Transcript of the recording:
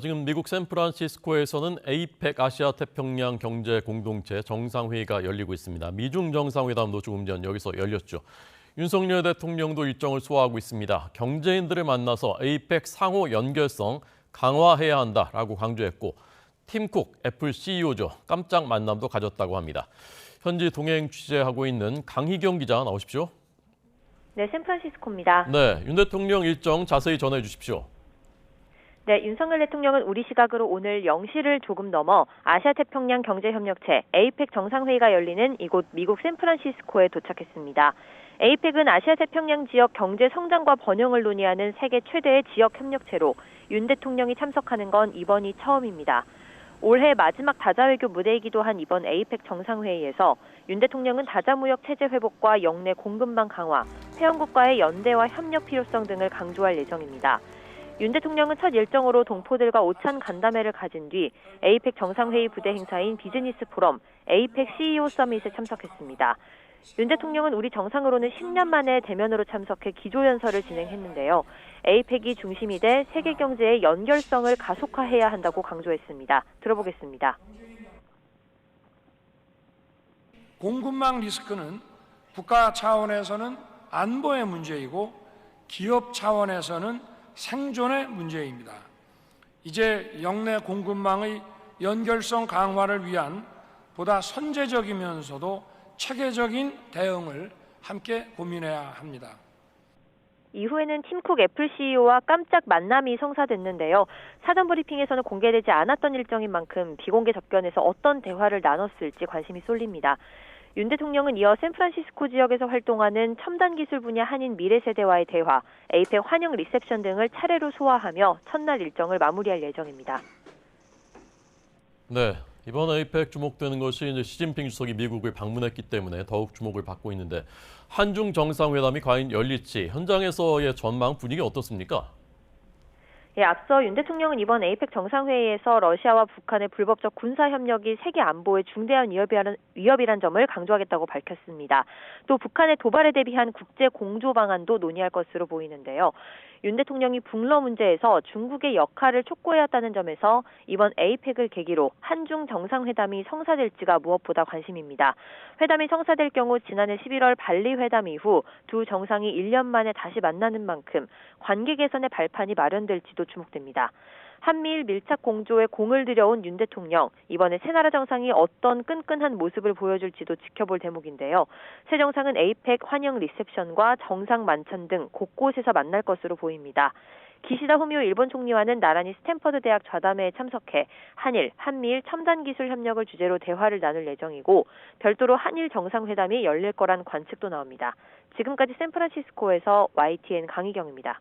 지금 미국 샌프란시스코에서는 에이펙 아시아 태평양 경제 공동체 정상회의가 열리고 있습니다. 미중 정상회담도 조금 전 여기서 열렸죠. 윤석열 대통령도 일정을 소화하고 있습니다. 경제인들을 만나서 에이펙 상호 연결성 강화해야 한다라고 강조했고 팀쿡 애플 CEO죠. 깜짝 만남도 가졌다고 합니다. 현지 동행 취재하고 있는 강희경 기자 나오십시오. 네, 샌프란시스코입니다. 네, 윤 대통령 일정 자세히 전해 주십시오. 네, 윤석열 대통령은 우리 시각으로 오늘 0시를 조금 넘어 아시아태평양 경제협력체 에이펙 정상회의가 열리는 이곳 미국 샌프란시스코에 도착했습니다. 에이펙은 아시아태평양 지역 경제 성장과 번영을 논의하는 세계 최대의 지역 협력체로 윤 대통령이 참석하는 건 이번이 처음입니다. 올해 마지막 다자외교 무대이기도 한 이번 에이펙 정상회의에서 윤 대통령은 다자무역 체제 회복과 역내 공급망 강화, 회원국과의 연대와 협력 필요성 등을 강조할 예정입니다. 윤 대통령은 첫 일정으로 동포들과 오찬 간담회를 가진 뒤 에이펙 정상회의 부대 행사인 비즈니스 포럼 에이펙 CEO 서밋에 참석했습니다. 윤 대통령은 우리 정상으로는 10년 만에 대면으로 참석해 기조연설을 진행했는데요. 에이펙이 중심이 돼 세계 경제의 연결성을 가속화해야 한다고 강조했습니다. 들어보겠습니다. 공급망 리스크는 국가 차원에서는 안보의 문제이고 기업 차원에서는 생존의 문제입니다. 이제 역내 공급망의 연결성 강화를 위한 보다 선제적이면서도 체계적인 대응을 함께 고민해야 합니다. 이후에는 팀쿡 애플 CEO와 깜짝 만남이 성사됐는데요. 사전 브리핑에서는 공개되지 않았던 일정인 만큼 비공개 접견에서 어떤 대화를 나눴을지 관심이 쏠립니다. 윤 대통령은 이어 샌프란시스코 지역에서 활동하는 첨단 기술 분야 한인 미래 세대와의 대화, 에이펙 환영 리셉션 등을 차례로 소화하며 첫날 일정을 마무리할 예정입니다. 네, 이번 에이펙 주목되는 것이 이제 시진핑 주석이 미국을 방문했기 때문에 더욱 주목을 받고 있는데 한중 정상회담이 과연 열릴지 현장에서의 전망 분위기 어떻습니까? 예, 앞서 윤 대통령은 이번 에이펙 정상회의에서 러시아와 북한의 불법적 군사협력이 세계 안보에 중대한 위협이란 점을 강조하겠다고 밝혔습니다. 또 북한의 도발에 대비한 국제 공조 방안도 논의할 것으로 보이는데요. 윤 대통령이 북러 문제에서 중국의 역할을 촉구해왔다는 점에서 이번 에이펙을 계기로 한중 정상회담이 성사될지가 무엇보다 관심입니다. 회담이 성사될 경우 지난해 11월 발리 회담 이후 두 정상이 1년 만에 다시 만나는 만큼 관계 개선의 발판이 마련될지도 주목됩니다. 한미일 밀착 공조에 공을 들여온 윤 대통령, 이번에 세 나라 정상이 어떤 끈끈한 모습을 보여줄지도 지켜볼 대목인데요. 세 정상은 에이펙 환영 리셉션과 정상 만찬 등 곳곳에서 만날 것으로 보입니다. 기시다 후미오 일본 총리와는 나란히 스탠퍼드 대학 좌담회에 참석해 한일, 한미일 첨단 기술 협력을 주제로 대화를 나눌 예정이고 별도로 한일 정상회담이 열릴 거란 관측도 나옵니다. 지금까지 샌프란시스코에서 YTN 강희경입니다.